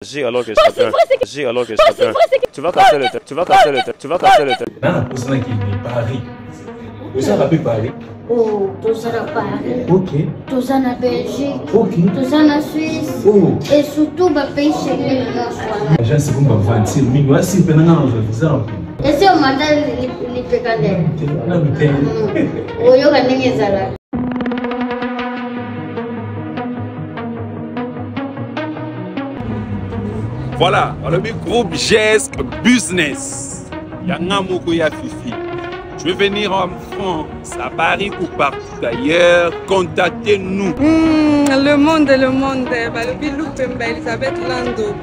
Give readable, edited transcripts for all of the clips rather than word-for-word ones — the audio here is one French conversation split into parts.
J'ai alors que je t'appelle. J'ai alors que je t'appelle. Tu vas casser le tête. Tu vas casser le tête. Tu vas casser le tête. Dans la personne qui est Paris. Vous avez Paris? Oh, tous à Paris. Ok. Tous à la Belgique. Ok. Tous à la Suisse. Oh. Et surtout, le pays chez nous. J'ai un second pour mentir. Mais moi, si je vais faire et si on m'a dit les pécadères. Non, mais oh, yo, quand n'est-ce pas. Voilà, le groupe GESC Business. Yangamoko ya Fifi. Je vais venir en France, à Paris ou partout d'ailleurs. Contactez-nous. Le monde. Elisabeth Lando.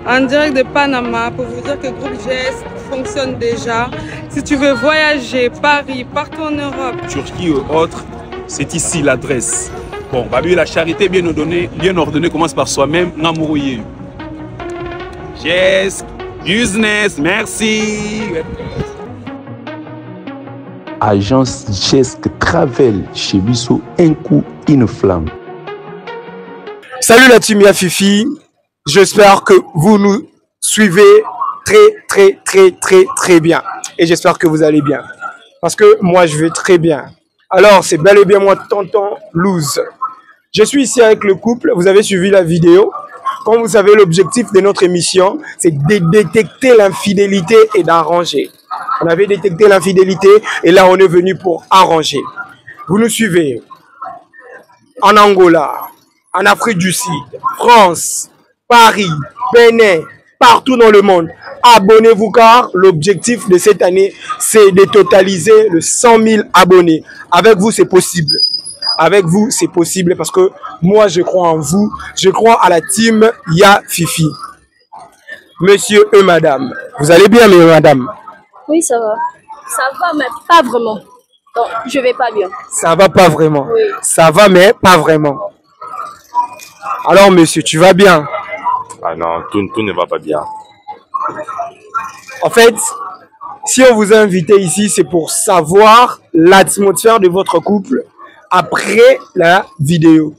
En direct de Panama pour vous dire que le groupe GESC fonctionne déjà. Si tu veux voyager, Paris, partout en Europe, Turquie ou autre, c'est ici l'adresse. Bon, Babi, la charité bien ordonnée commence par soi-même. Namouriye. GESC Business, merci. Agence GESC Travel chez Bissot, un coup, une flamme. Salut la team Yafifi, j'espère que vous nous suivez très bien et j'espère que vous allez bien parce que moi je vais très bien. Alors c'est bel et bien moi Tonton Loose. Je suis ici avec le couple, vous avez suivi la vidéo. Comme vous savez, l'objectif de notre émission, c'est de détecter l'infidélité et d'arranger. On avait détecté l'infidélité et là, on est venu pour arranger. Vous nous suivez en Angola, en Afrique du Sud, France, Paris, Bénin, partout dans le monde. Abonnez-vous car l'objectif de cette année, c'est de totaliser le 100 000 abonnés. Avec vous, c'est possible. Avec vous, c'est possible parce que moi, je crois en vous. Je crois à la team Yafifi. Monsieur et madame, vous allez bien, mes madame? Oui, ça va. Ça va, mais pas vraiment. Donc, je vais pas bien. Ça va pas vraiment. Oui. Ça va, mais pas vraiment. Alors, monsieur, tu vas bien? Ah non, tout ne va pas bien. En fait, si on vous a invité ici, c'est pour savoir l'atmosphère de votre couple après la vidéo.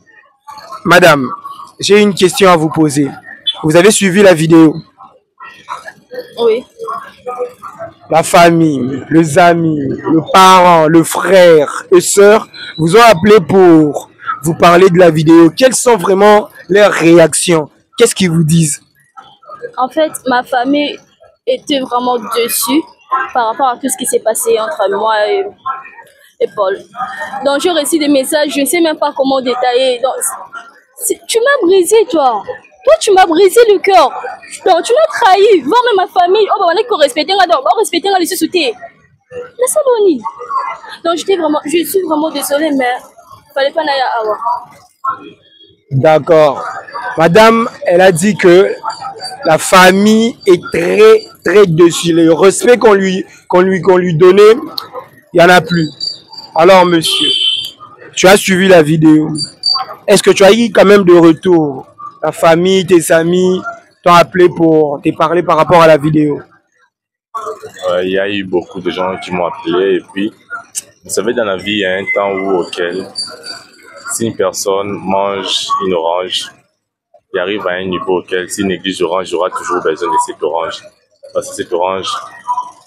Madame, j'ai une question à vous poser. Vous avez suivi la vidéo? Oui. La famille, les amis, le parent, le frère et sœur vous ont appelé pour vous parler de la vidéo. Quelles sont vraiment leurs réactions? Qu'est-ce qu'ils vous disent? En fait, ma famille était vraiment déçue par rapport à tout ce qui s'est passé entre moi et Paul. Donc, j'ai reçu des messages, je ne sais même pas comment détailler. Donc, tu m'as brisé, toi. Toi, tu m'as brisé le cœur. Donc, tu m'as trahi. Voir même ma famille. Oh, on est qu'on respecte. On respecte les sous-soutés. Donc, je suis vraiment désolée, mais il fallait pas n'aller à avoir. D'accord. Madame, elle a dit que la famille est très déçue. Le respect qu'on lui donnait, il n'y en a plus. Alors, monsieur, tu as suivi la vidéo. Est-ce que tu as eu quand même de retour? Ta famille, tes amis t'ont appelé pour te parler par rapport à la vidéo? Il y a eu beaucoup de gens qui m'ont appelé et puis, vous savez, dans la vie, il y a un temps auquel, si une personne mange une orange, il arrive à un niveau auquel, s'il néglige l'orange, il aura toujours besoin de cette orange. Parce que cette orange,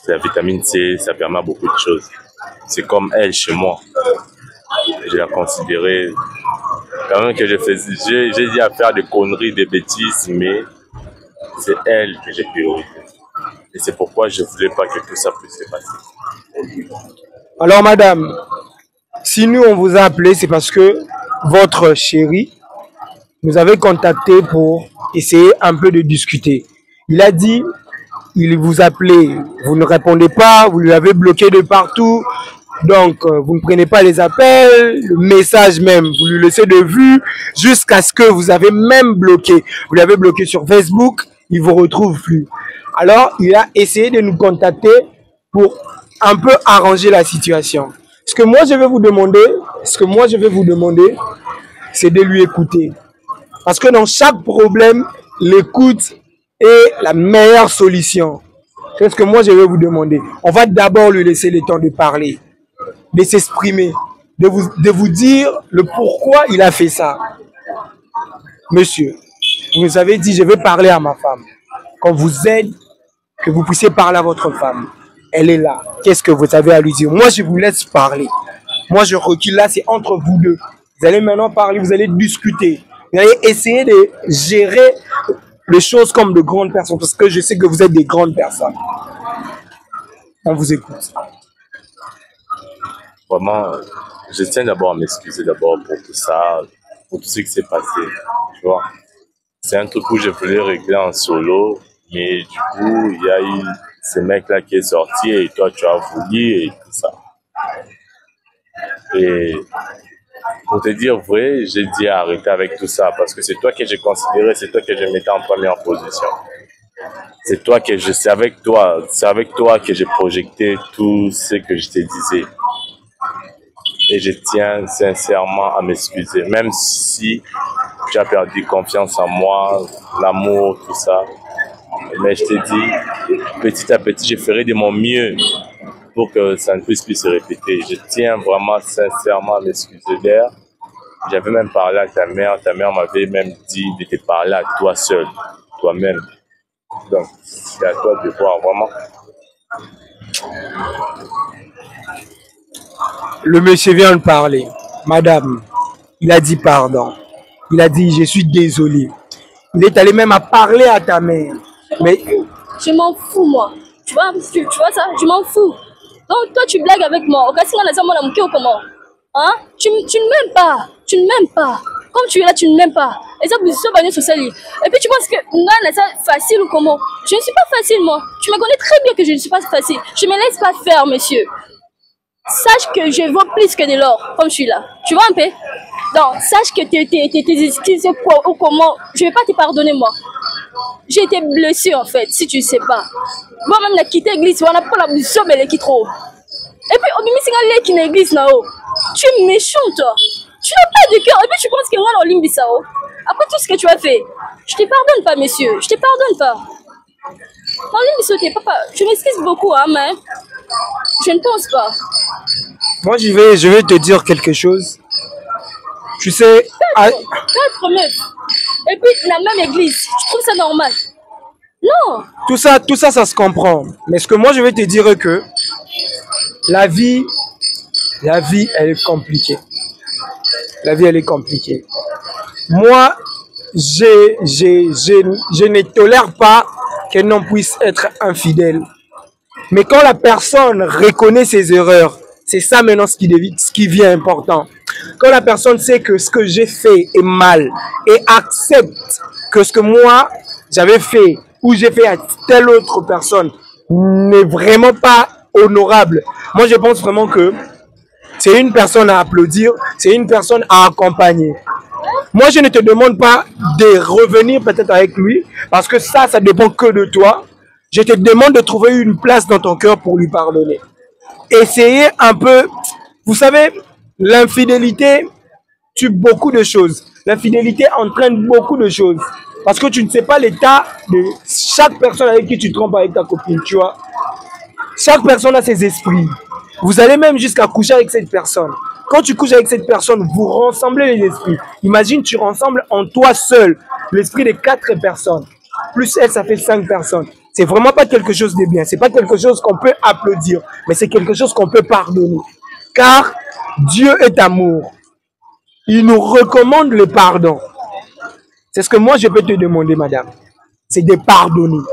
c'est la vitamine C, ça permet à beaucoup de choses. C'est comme elle chez moi. Je la considérais quand même que j'ai dit à faire des conneries, des bêtises, mais c'est elle que j'ai priorisé. Et c'est pourquoi je ne voulais pas que tout ça puisse se passer. Alors madame, si nous on vous a appelé, c'est parce que votre chéri nous avait contacté pour essayer un peu de discuter. Il a dit, il vous appelait, vous ne répondez pas, vous lui avez bloqué de partout. Donc, vous ne prenez pas les appels, le message même, vous lui laissez de vue jusqu'à ce que vous avez même bloqué. Vous l'avez bloqué sur Facebook, il ne vous retrouve plus. Alors, il a essayé de nous contacter pour un peu arranger la situation. Ce que moi, je vais vous demander, c'est de lui écouter. Parce que dans chaque problème, l'écoute est la meilleure solution. C'est ce que moi, je vais vous demander. On va d'abord lui laisser le temps de parler, de s'exprimer, de vous dire le pourquoi il a fait ça. Monsieur, Vous nous avez dit, je vais parler à ma femme. Qu'on vous aide, que vous puissiez parler à votre femme. Elle est là. Qu'est-ce que vous avez à lui dire? Moi, je vous laisse parler. Moi, je recule là, c'est entre vous deux. Vous allez maintenant parler, vous allez discuter. Vous allez essayer de gérer les choses comme de grandes personnes, parce que je sais que vous êtes des grandes personnes. On vous écoute. Vraiment, je tiens d'abord à m'excuser d'abord pour tout ça, pour tout ce qui s'est passé, tu vois. C'est un truc où je voulais régler en solo, mais du coup, il y a eu ce mec-là qui est sorti et toi, tu as voulu et tout ça. Et pour te dire vrai, j'ai dit arrêter avec tout ça parce que c'est toi que j'ai considéré, c'est toi que je mettais en première position. C'est toi que c'est avec toi que j'ai projeté tout ce que je te disais. Et je tiens sincèrement à m'excuser, même si tu as perdu confiance en moi, l'amour, tout ça. Mais je te dis, petit à petit, je ferai de mon mieux pour que ça ne puisse plus se répéter. Je tiens vraiment sincèrement à m'excuser d'air. J'avais même parlé à ta mère m'avait même dit de te parler à toi seul, toi-même. Donc, c'est à toi de voir vraiment. Le monsieur vient de parler. Madame, il a dit pardon. Il a dit, je suis désolé. Il est allé même à parler à ta mère. Mais je m'en fous, moi. Tu vois ça? Je m'en fous. Donc, toi, tu blagues avec moi. Comment? Hein? Tu ne m'aimes pas. Tu ne m'aimes pas. Comme tu es là, tu ne m'aimes pas. Et ça, et puis, tu penses que c'est facile ou comment? Je ne suis pas facile, moi. Tu me connais très bien que je ne suis pas facile. Je ne me laisse pas faire, monsieur. Sache que je vaux plus que de l'or, comme je suis là. Tu vois un peu? Donc, sache que tes excuses ou comment, je ne vais pas te pardonner, moi. J'ai été blessée, en fait, si tu ne sais pas. Moi-même, j'ai quitté l'église, on n'a pas la blessure, mais qui trop. Et puis, au milieu de l'église, tu es méchant, toi. Tu n'as pas de cœur. Et puis, tu penses que moi, dans l'Imbissao, après tout ce que tu as fait, je ne te pardonne pas, monsieur. Je ne te pardonne pas. Dans l'Imbissao, papa, je m'excuse beaucoup, hein, mais je ne pense pas. Moi, je vais te dire quelque chose. Tu sais... Quatre meufs. Et puis, la même église. Tu trouves ça normal? Non. Tout ça, ça se comprend. Mais ce que moi, je vais te dire que la vie, elle est compliquée. La vie, elle est compliquée. Moi, je ne tolère pas qu'un homme puisse être infidèle. Mais quand la personne reconnaît ses erreurs, c'est ça maintenant ce qui devient important. Quand la personne sait que ce que j'ai fait est mal et accepte que ce que moi, j'avais fait ou j'ai fait à telle autre personne n'est vraiment pas honorable. Moi, je pense vraiment que c'est une personne à applaudir, c'est une personne à accompagner. Moi, je ne te demande pas de revenir peut-être avec lui, parce que ça dépend que de toi. Je te demande de trouver une place dans ton cœur pour lui pardonner. Essayez un peu, vous savez, l'infidélité tue beaucoup de choses. L'infidélité entraîne beaucoup de choses. Parce que tu ne sais pas l'état de chaque personne avec qui tu trompes avec ta copine, tu vois. Chaque personne a ses esprits. Vous allez même jusqu'à coucher avec cette personne. Quand tu couches avec cette personne, vous rassemblez les esprits. Imagine, tu rassembles en toi seul l'esprit de 4 personnes. Plus elle, ça fait 5 personnes. C'est vraiment pas quelque chose de bien. C'est pas quelque chose qu'on peut applaudir. Mais c'est quelque chose qu'on peut pardonner. Car Dieu est amour. Il nous recommande le pardon. C'est ce que moi je peux te demander, madame. C'est de pardonner.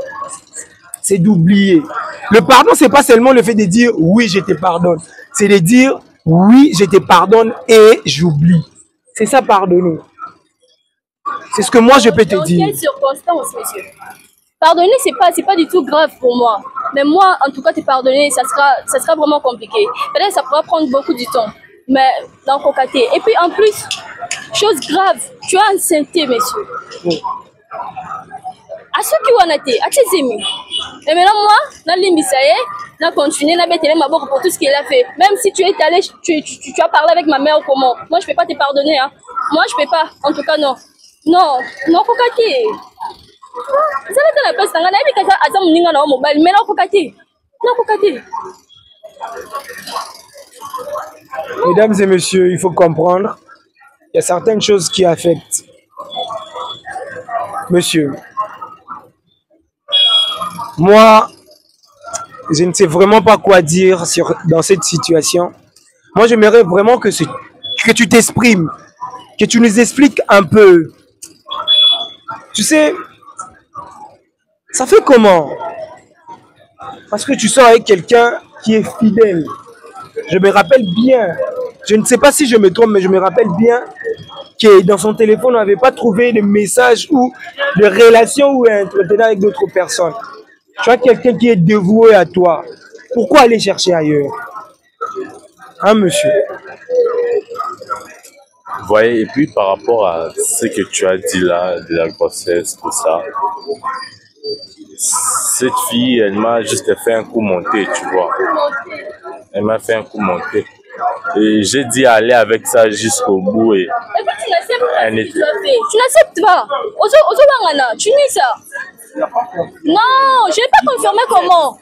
C'est d'oublier. Le pardon, c'est pas seulement le fait de dire oui, je te pardonne. C'est de dire oui, je te pardonne et j'oublie. C'est ça, pardonner. C'est ce que moi je peux te dire. Dans quelles circonstances, monsieur? Pardonner, c'est pas du tout grave pour moi. Mais moi, en tout cas, te pardonner, ça sera vraiment compliqué. Peut-être ça pourra prendre beaucoup de temps. Mais dans Cocaté. Et puis en plus, chose grave, tu as enceinté, monsieur. Oui. À ceux qui ont été, à tes amis. Et maintenant, moi, dans l'Imbisaye, dans continuer, dans bêter ma boque pour tout ce qu'il a fait. Même si tu es allé, tu as parlé avec ma mère ou comment. Moi, je ne peux pas te pardonner. Hein. Moi, je ne peux pas. En tout cas, non. Non, non, Cocaté. Vous allez dans la place, vous allez dire que vous avez un mobile, mais non, Cocaté. Non, Cocaté. Mesdames et messieurs, il faut comprendre, il y a certaines choses qui affectent. Monsieur, moi, je ne sais vraiment pas quoi dire dans cette situation. Moi, j'aimerais vraiment que tu t'exprimes, que tu nous expliques un peu. Tu sais, ça fait comment? Parce que tu sors avec quelqu'un qui est fidèle. Je me rappelle bien, je ne sais pas si je me trompe, mais je me rappelle bien que dans son téléphone, on n'avait pas trouvé de messages ou de relations où elle entretenait avec d'autres personnes. Tu as quelqu'un qui est dévoué à toi. Pourquoi aller chercher ailleurs? Hein, monsieur? Vous voyez, et puis par rapport à ce que tu as dit là, de la grossesse, tout ça, cette fille, elle m'a juste fait un coup monté, tu vois. Elle m'a fait un coup monté. Et j'ai dit aller avec ça jusqu'au bout. Et tu n'acceptes pas. Tu nies ça. Non, je n'ai pas confirmé comment.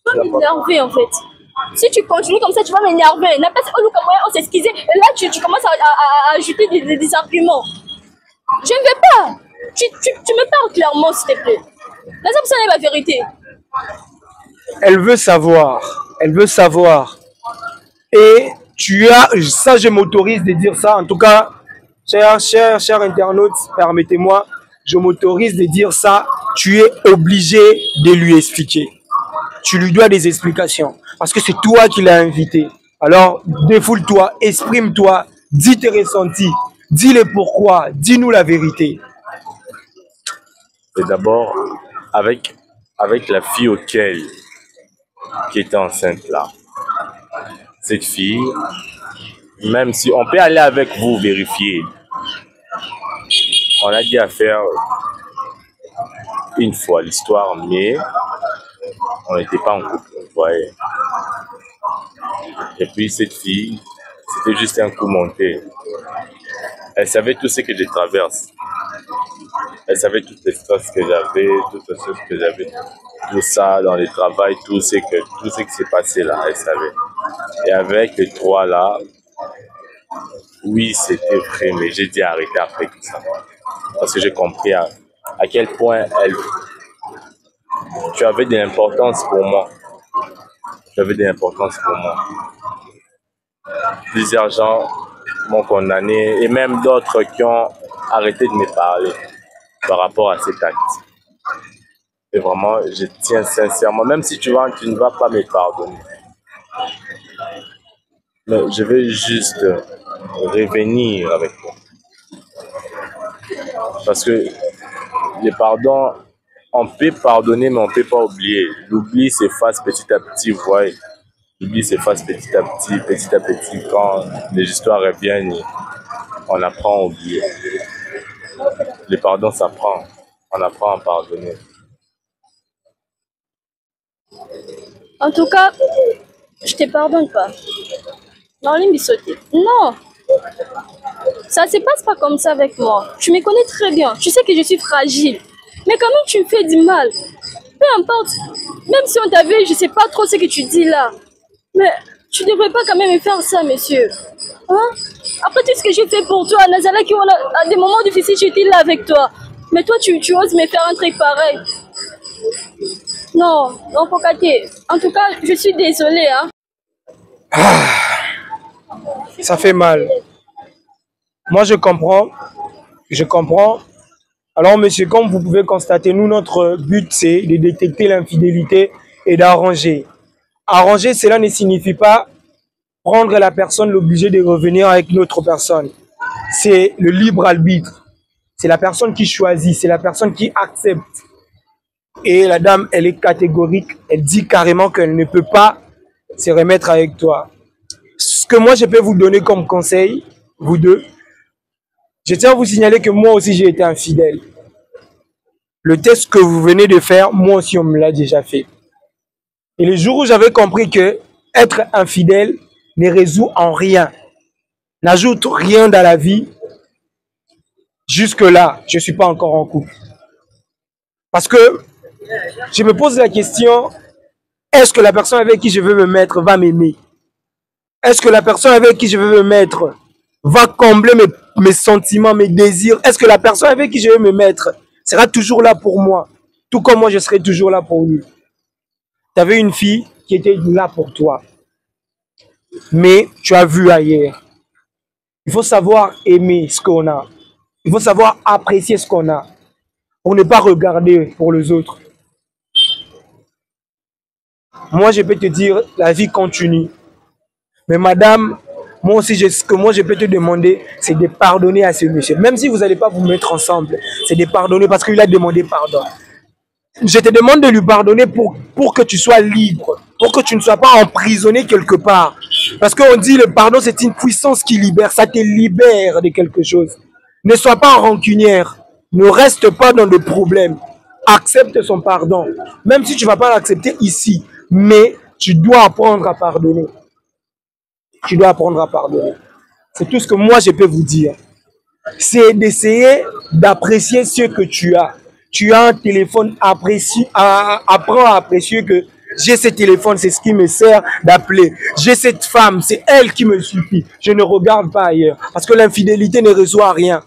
Tu vas m'énerver en fait. Si tu continues comme ça, tu vas m'énerver. On s'excuser. Et là, tu commences à ajouter des arguments. Je ne vais pas. Tu me parles clairement, s'il te plaît. La personne est la vérité. Elle veut savoir. Elle veut savoir. Et tu as... Ça, je m'autorise de dire ça. En tout cas, cher internaute, permettez-moi, je m'autorise de dire ça. Tu es obligé de lui expliquer. Tu lui dois des explications. Parce que c'est toi qui l'as invité. Alors, défoule-toi, exprime-toi, dis tes ressentis, dis les pourquoi, dis-nous la vérité. Et d'abord, avec la fille qui était enceinte là, cette fille, même si on peut aller avec vous vérifier, on a dit à faire une fois l'histoire, mais on n'était pas en couple, vous voyez. Et puis cette fille, c'était juste un coup monté. Elle savait tout ce que je traverse. Elle savait toutes les stress que j'avais, toutes les choses que j'avais, tout ça dans le travail, tout ce qui s'est passé là, elle savait. Et avec les trois là, oui, c'était vrai, mais j'ai dit arrêter après tout ça. Parce que j'ai compris à quel point tu avais de l'importance pour moi. Tu avais de l'importance pour moi. Plusieurs gens m'ont condamné et même d'autres qui ont arrêté de me parler par rapport à cet acte. Et vraiment, je tiens sincèrement, même si tu ne vas pas me pardonner. Mais je vais juste revenir avec toi. Parce que les pardons, on peut pardonner, mais on ne peut pas oublier. L'oubli s'efface petit à petit, vous voyez. L'oubli s'efface petit à petit, quand les histoires reviennent, on apprend à oublier. Les pardons s'apprend, on apprend à pardonner. En tout cas, je te pardonne pas. Non, ça ne se passe pas comme ça avec moi. Tu me connais très bien, tu sais que je suis fragile. Mais quand même tu me fais du mal. Peu importe, même si on t'a vu, je ne sais pas trop ce que tu dis là. Mais tu ne devrais pas quand même me faire ça, monsieur. Hein? Après tout ce que j'ai fait pour toi, Nazala, à des moments difficiles, j'étais là avec toi. Mais toi, tu oses me faire un truc pareil. Non, Pokaté. En tout cas, je suis désolée. Hein? Ça fait mal. Moi, je comprends. Alors, monsieur, comme vous pouvez constater, nous, notre but, c'est de détecter l'infidélité et d'arranger. Arranger, cela ne signifie pas prendre la personne, l'obliger de revenir avec une autre personne. C'est le libre arbitre. C'est la personne qui choisit, c'est la personne qui accepte. Et la dame, elle est catégorique. Elle dit carrément qu'elle ne peut pas se remettre avec toi. Ce que moi, je peux vous donner comme conseil, vous deux, je tiens à vous signaler que moi aussi, j'ai été infidèle. Le test que vous venez de faire, moi aussi, on me l'a déjà fait. Et le jour où j'avais compris que être infidèle ne résout en rien, n'ajoute rien dans la vie, jusque-là, je ne suis pas encore en couple. Parce que je me pose la question, est-ce que la personne avec qui je veux me mettre va m'aimer? Est-ce que la personne avec qui je veux me mettre va combler mes sentiments, mes désirs? Est-ce que la personne avec qui je vais me mettre sera toujours là pour moi? Tout comme moi, je serai toujours là pour lui. Tu avais une fille qui était là pour toi. Mais tu as vu ailleurs. Il faut savoir aimer ce qu'on a. Il faut savoir apprécier ce qu'on a. Pour ne pas regarder pour les autres. Moi, je peux te dire, la vie continue. Mais madame, moi aussi, ce que moi je peux te demander, c'est de pardonner à ce monsieur. Même si vous n'allez pas vous mettre ensemble, c'est de pardonner parce qu'il a demandé pardon. Je te demande de lui pardonner pour que tu sois libre, pour que tu ne sois pas emprisonné quelque part. Parce qu'on dit le pardon, c'est une puissance qui libère, ça te libère de quelque chose. Ne sois pas rancunière, ne reste pas dans le problème. Accepte son pardon, même si tu ne vas pas l'accepter ici, mais tu dois apprendre à pardonner. Tu dois apprendre à pardonner. C'est tout ce que moi je peux vous dire. C'est d'essayer d'apprécier ce que tu as. Tu as un téléphone, apprends à apprécier que j'ai ce téléphone, c'est ce qui me sert d'appeler. J'ai cette femme, c'est elle qui me suffit. Je ne regarde pas ailleurs. Parce que l'infidélité ne reçoit rien.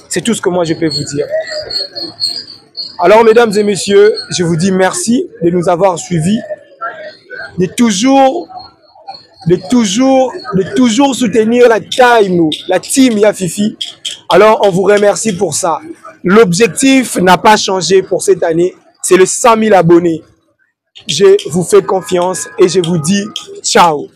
C'est tout ce que moi je peux vous dire. Alors mesdames et messieurs, je vous dis merci de nous avoir suivis. De toujours soutenir la team Yafifi. Alors, on vous remercie pour ça. L'objectif n'a pas changé pour cette année. C'est le 100 000 abonnés. Je vous fais confiance et je vous dis ciao.